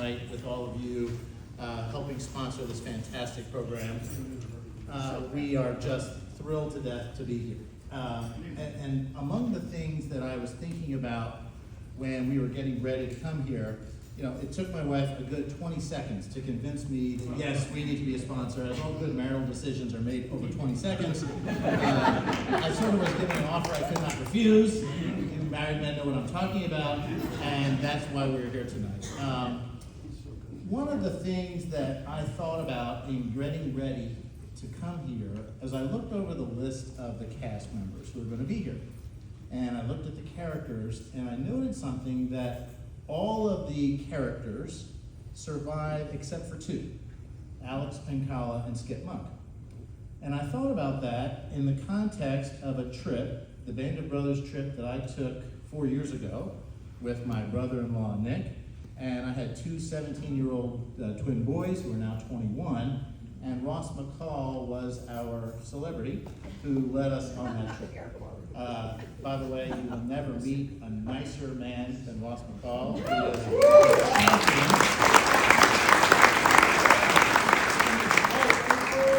tonight with all of you helping sponsor this fantastic program. We are just thrilled to death to be here. And among the things that I was thinking about when we were getting ready to come here, you know, it took my wife a good 20 seconds to convince me that yes, we need to be a sponsor, as all good marital decisions are made over 20 seconds. I sort of was given an offer I could not refuse. You married men know what I'm talking about, and that's why we're here tonight. One of the things that I thought about in getting ready to come here, as I looked over the list of the cast members who are going to be here, and I looked at the characters, and I noted something that all of the characters survive except for two, Alex Pencala and Skip Monk. And I thought about that in the context of a trip, the Band of Brothers trip that I took 4 years ago with my brother-in-law Nick, and I had two 17-year-old twin boys who are now 21, and Ross McCall was our celebrity who led us on that trip. By the way, you will never meet a nicer man than Ross McCall. He is a champion.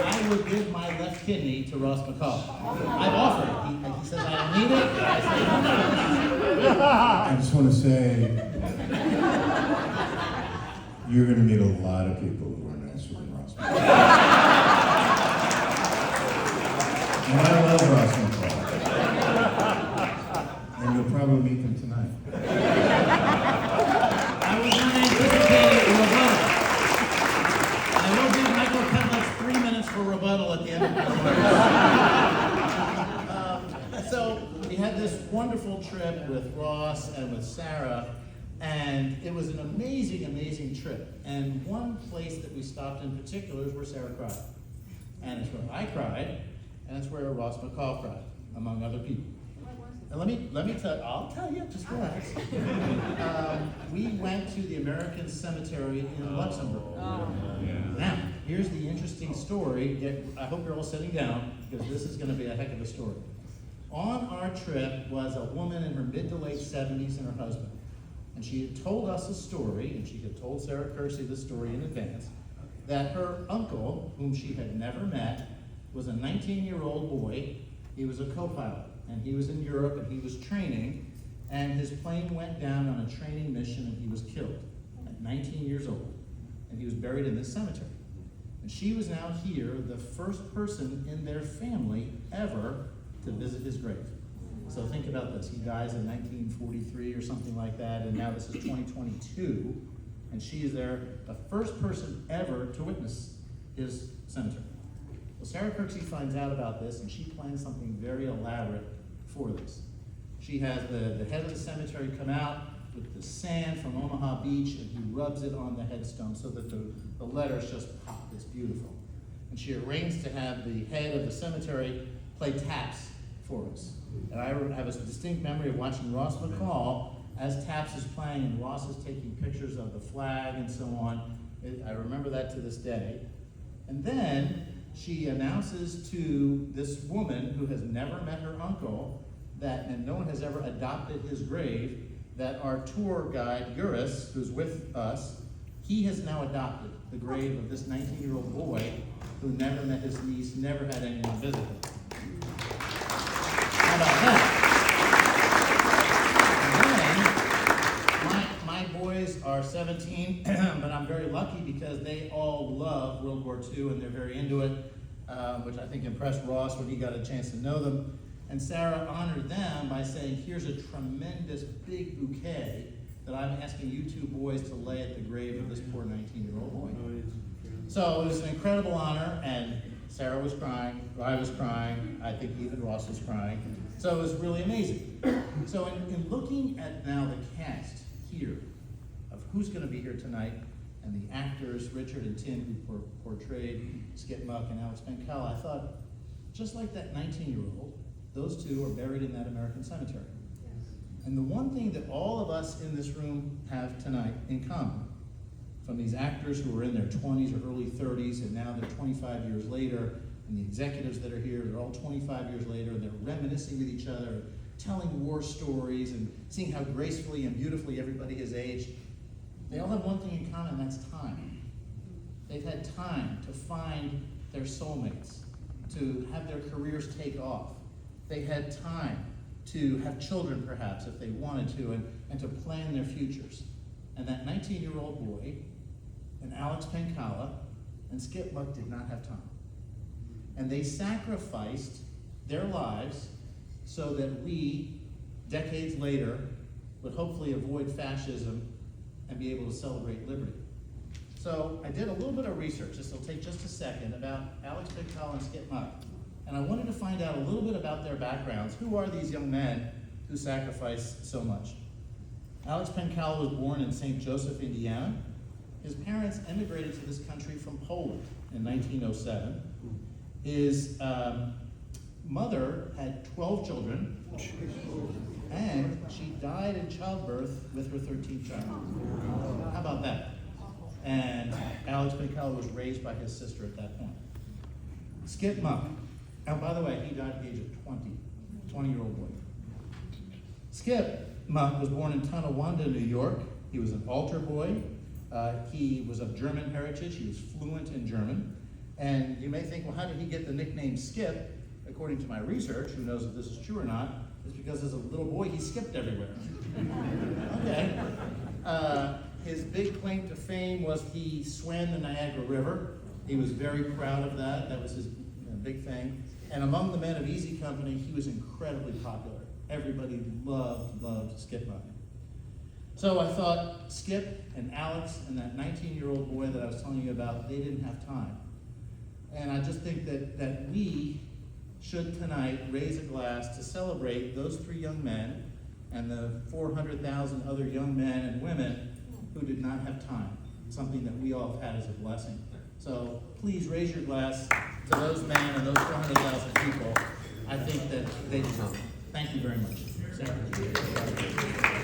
I would give my left kidney to Ross McCall. I've offered. He says I don't need it. I say no. I just want to say, you're going to meet a lot of people who are nicer than Ross McCall. And I love Ross McCall. And you'll probably meet them tonight. I was not anticipating a rebuttal. I will give Michael Cutlass 3 minutes for rebuttal at the end of the So we had this wonderful trip with Ross and with Sarah, and it was an amazing, amazing trip. And one place that we stopped in particular is where Sarah cried. And it's where I cried, and it's where Ross McCall cried, among other people. And let me tell you, I'll tell you, just relax. We went to the American Cemetery in Luxembourg. Now, here's the interesting story. I hope you're all sitting down, because this is going to be a heck of a story. On our trip was a woman in her mid to late 70s and her husband. And she had told us a story, and she had told Sarah Kersey the story in advance, that her uncle, whom she had never met, was a 19-year-old boy. He was a co-pilot, and he was in Europe, and he was training, and his plane went down on a training mission, and he was killed at 19 years old, and he was buried in this cemetery. And she was now here, the first person in their family ever to visit his grave. So think about this. He dies in 1943 or something like that, and now this is 2022, and she is there, the first person ever to witness his cemetery. Well, Sarah Kersey finds out about this, and she plans something very elaborate for this. She has the head of the cemetery come out with the sand from Omaha Beach, and he rubs it on the headstone so that the letters just pop. It's beautiful. And she arranged to have the head of the cemetery play taps for us. And I have a distinct memory of watching Ross McCall as taps is playing, and Ross is taking pictures of the flag and so on. I remember that to this day. And then she announces to this woman who has never met her uncle, and no one has ever adopted his grave, that our tour guide, Uris, who's with us, he has now adopted the grave of this 19-year-old boy who never met his niece, never had anyone visit him. How about that? And then, my boys are 17, but I'm very lucky because they all love World War II and they're very into it, which I think impressed Ross when he got a chance to know them. And Sarah honored them by saying, here's a tremendous big bouquet that I'm asking you two boys to lay at the grave of this poor 19-year-old boy. So it was an incredible honor, and Sarah was crying, I was crying, I think even Ross was crying. So it was really amazing. So in looking at now the cast here of who's going to be here tonight, and the actors, Richard and Tim, who portrayed Skip Muck and Alex Pencala, I thought, just like that 19-year-old, those two are buried in that American cemetery. And the one thing that all of us in this room have tonight in common, from these actors who were in their 20s or early 30s, and now they're 25 years later, and the executives that are here, they're all 25 years later, and they're reminiscing with each other, telling war stories, and seeing how gracefully and beautifully everybody has aged. They all have one thing in common, and that's time. They've had time to find their soulmates, to have their careers take off. They had time to have children, perhaps, if they wanted to, and to plan their futures. And that 19-year-old boy, and Alex Pencala, and Skip Muck did not have time. And they sacrificed their lives so that we, decades later, would hopefully avoid fascism and be able to celebrate liberty. So I did a little bit of research, this will take just a second, about Alex Pencala and Skip Muck. And I wanted to find out a little bit about their backgrounds. Who are these young men who sacrificed so much? Alex Pencala was born in St. Joseph, Indiana. His parents emigrated to this country from Poland in 1907. His mother had 12 children, and she died in childbirth with her 13th child. How about that? And Alex Pencala was raised by his sister at that point. Skip Muck, and by the way, he died at the age of 20-year-old boy. Skip Muck was born in Tonawanda, New York. He was an altar boy. He was of German heritage. He was fluent in German. And you may think, well, how did he get the nickname Skip? According to my research, who knows if this is true or not, it's because as a little boy, he skipped everywhere. Okay. His big claim to fame was he swam the Niagara River. He was very proud of that. That was his big thing. And among the men of Easy Company, he was incredibly popular. Everybody loved Skip Muck. So I thought Skip and Alex and that 19-year-old boy that I was telling you about, they didn't have time. And I just think that we should tonight raise a glass to celebrate those three young men and the 400,000 other young men and women who did not have time, something that we all have had as a blessing. So please raise your glass to those men and those 400,000 people. I think that they deserve it. Thank you very much. Sarah.